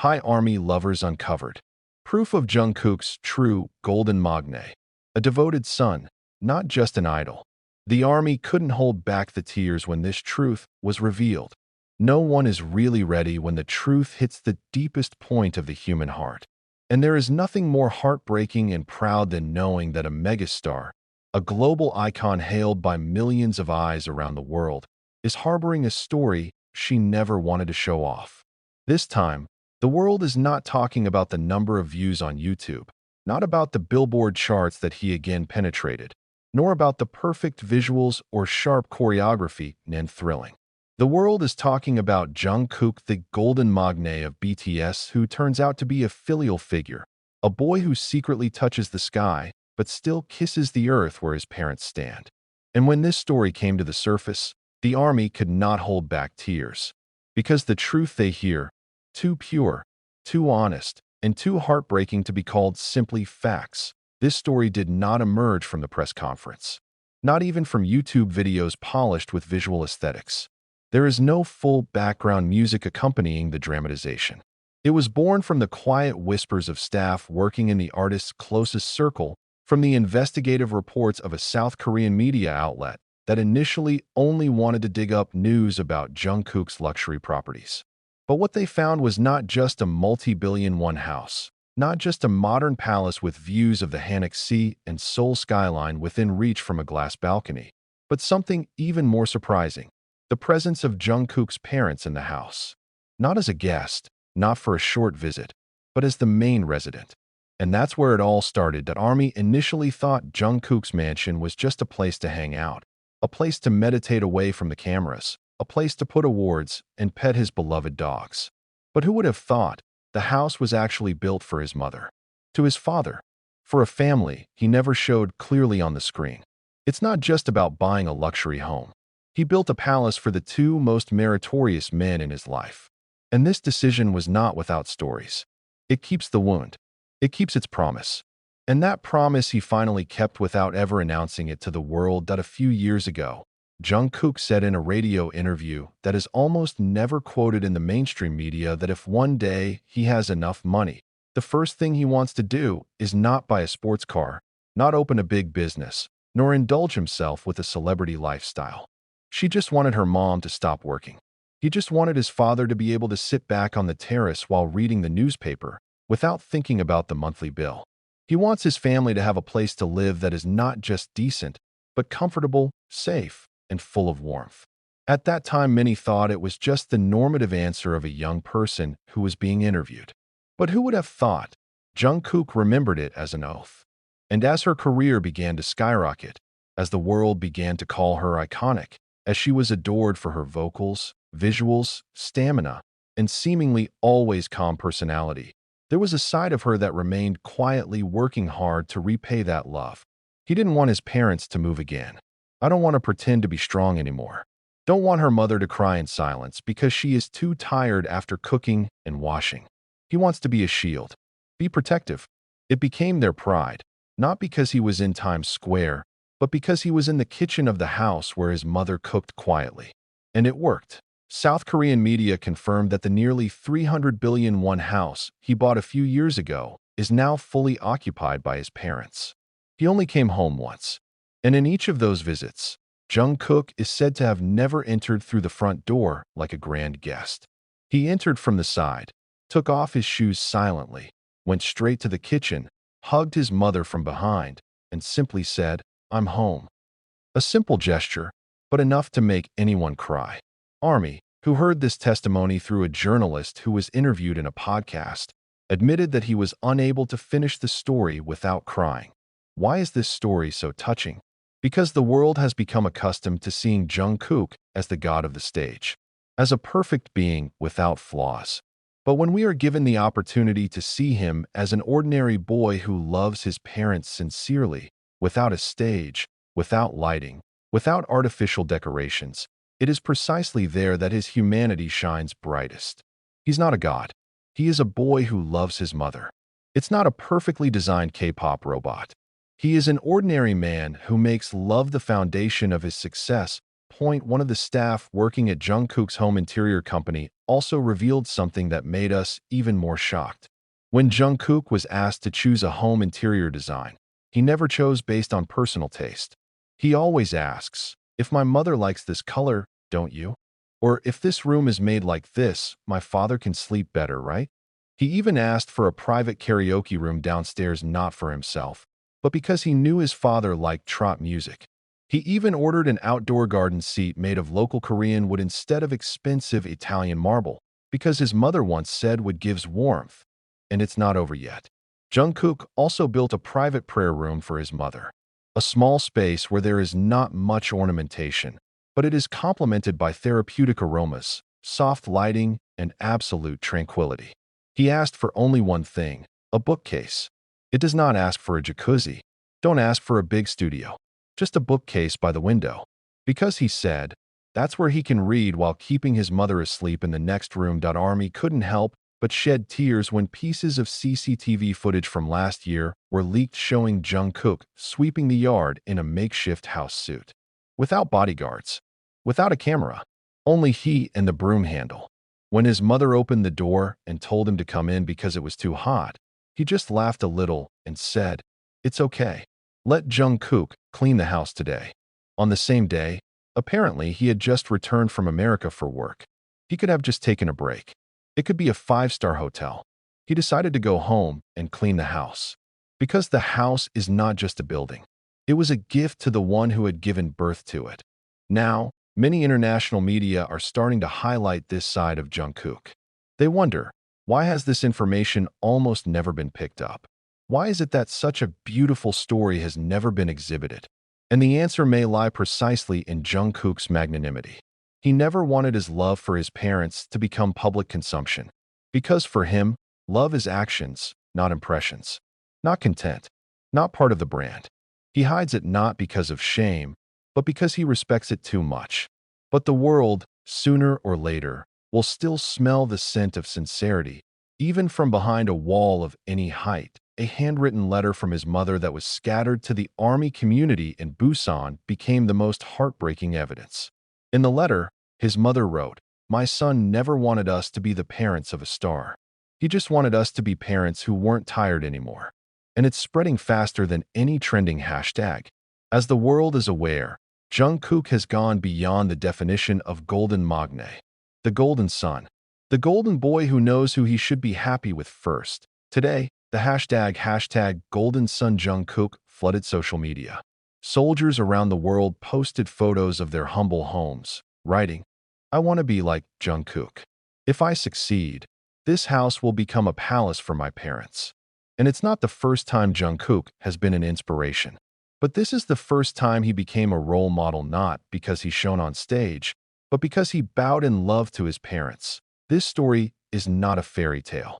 Hi Army lovers uncovered. Proof of Jungkook's true golden magne. A devoted son, not just an idol. The army couldn't hold back the tears when this truth was revealed. No one is really ready when the truth hits the deepest point of the human heart. And there is nothing more heartbreaking and proud than knowing that a megastar, a global icon hailed by millions of eyes around the world, is harboring a story she never wanted to show off. This time, the world is not talking about the number of views on YouTube, not about the Billboard charts that he again penetrated, nor about the perfect visuals or sharp choreography and thrilling. The world is talking about Jungkook, the golden magne of BTS, who turns out to be a filial figure, a boy who secretly touches the sky but still kisses the earth where his parents stand. And when this story came to the surface, the army could not hold back tears, because the truth they hear, too pure, too honest, and too heartbreaking to be called simply facts. This story did not emerge from the press conference, not even from YouTube videos polished with visual aesthetics. There is no full background music accompanying the dramatization. It was born from the quiet whispers of staff working in the artist's closest circle, from the investigative reports of a South Korean media outlet that initially only wanted to dig up news about Jungkook's luxury properties. But what they found was not just a multi-billion-won house, not just a modern palace with views of the Hanok Sea and Seoul skyline within reach from a glass balcony, but something even more surprising: the presence of Jungkook's parents in the house. Not as a guest, not for a short visit, but as the main resident. And that's where it all started. That army initially thought Jungkook's mansion was just a place to hang out, a place to meditate away from the cameras, a place to put awards and pet his beloved dogs. But who would have thought the house was actually built for his mother, to his father, for a family he never showed clearly on the screen. It's not just about buying a luxury home. He built a palace for the two most meritorious men in his life. And this decision was not without stories. It keeps the wound. It keeps its promise. And that promise he finally kept without ever announcing it to the world. That a few years ago, Jungkook said in a radio interview that is almost never quoted in the mainstream media, that if one day he has enough money, the first thing he wants to do is not buy a sports car, not open a big business, nor indulge himself with a celebrity lifestyle. She just wanted her mom to stop working. He just wanted his father to be able to sit back on the terrace while reading the newspaper without thinking about the monthly bill. He wants his family to have a place to live that is not just decent, but comfortable, safe, and full of warmth. At that time, many thought it was just the normative answer of a young person who was being interviewed. But who would have thought? Jungkook remembered it as an oath. And as her career began to skyrocket, as the world began to call her iconic, as she was adored for her vocals, visuals, stamina, and seemingly always calm personality, there was a side of her that remained quietly working hard to repay that love. He didn't want his parents to move again. I don't want to pretend to be strong anymore. Don't want her mother to cry in silence because she is too tired after cooking and washing. He wants to be a shield, be protective. It became their pride, not because he was in Times Square, but because he was in the kitchen of the house where his mother cooked quietly. And it worked. South Korean media confirmed that the nearly 300 billion won house he bought a few years ago is now fully occupied by his parents. He only came home once, and in each of those visits, Jungkook is said to have never entered through the front door like a grand guest. He entered from the side, took off his shoes silently, went straight to the kitchen, hugged his mother from behind, and simply said, "I'm home." A simple gesture, but enough to make anyone cry. Army, who heard this testimony through a journalist who was interviewed in a podcast, admitted that he was unable to finish the story without crying. Why is this story so touching? Because the world has become accustomed to seeing Jungkook as the god of the stage, as a perfect being without flaws. But when we are given the opportunity to see him as an ordinary boy who loves his parents sincerely, without a stage, without lighting, without artificial decorations, it is precisely there that his humanity shines brightest. He's not a god. He is a boy who loves his mother. It's not a perfectly designed K-pop robot. He is an ordinary man who makes love the foundation of his success, point, one of the staff working at Jungkook's home interior company also revealed something that made us even more shocked. When Jungkook was asked to choose a home interior design, he never chose based on personal taste. He always asks, "If my mother likes this color, don't you?" Or, "If this room is made like this, my father can sleep better, right?" He even asked for a private karaoke room downstairs, not for himself, but because he knew his father liked trot music. He even ordered an outdoor garden seat made of local Korean wood instead of expensive Italian marble, because his mother once said wood gives warmth. And it's not over yet. Jungkook also built a private prayer room for his mother, a small space where there is not much ornamentation, but it is complemented by therapeutic aromas, soft lighting, and absolute tranquility. He asked for only one thing: a bookcase. It does not ask for a jacuzzi. Don't ask for a big studio. Just a bookcase by the window. Because he said, that's where he can read while keeping his mother asleep in the next room. Army couldn't help but shed tears when pieces of CCTV footage from last year were leaked showing Jungkook sweeping the yard in a makeshift house suit. Without bodyguards. Without a camera. Only he and the broom handle. When his mother opened the door and told him to come in because it was too hot, he just laughed a little and said, "It's okay. Let Jungkook clean the house today." On the same day, apparently he had just returned from America for work. He could have just taken a break. It could be a five-star hotel. He decided to go home and clean the house. Because the house is not just a building. It was a gift to the one who had given birth to it. Now, many international media are starting to highlight this side of Jungkook. They wonder, why has this information almost never been picked up? Why is it that such a beautiful story has never been exhibited? And the answer may lie precisely in Jungkook's magnanimity. He never wanted his love for his parents to become public consumption. Because for him, love is actions, not impressions. Not content. Not part of the brand. He hides it not because of shame, but because he respects it too much. But the world, sooner or later, will still smell the scent of sincerity, even from behind a wall of any height. A handwritten letter from his mother that was scattered to the army community in Busan became the most heartbreaking evidence. In the letter, his mother wrote, "My son never wanted us to be the parents of a star. He just wanted us to be parents who weren't tired anymore." And it's spreading faster than any trending hashtag. As the world is aware, Jungkook has gone beyond the definition of golden magne, the golden son, the golden boy who knows who he should be happy with first. Today, the hashtag Golden Son Jungkook flooded social media. Soldiers around the world posted photos of their humble homes, writing, "I want to be like Jungkook. If I succeed, this house will become a palace for my parents." And it's not the first time Jungkook has been an inspiration. But this is the first time he became a role model, not because he shone on stage, but because he bowed in love to his parents. This story is not a fairy tale.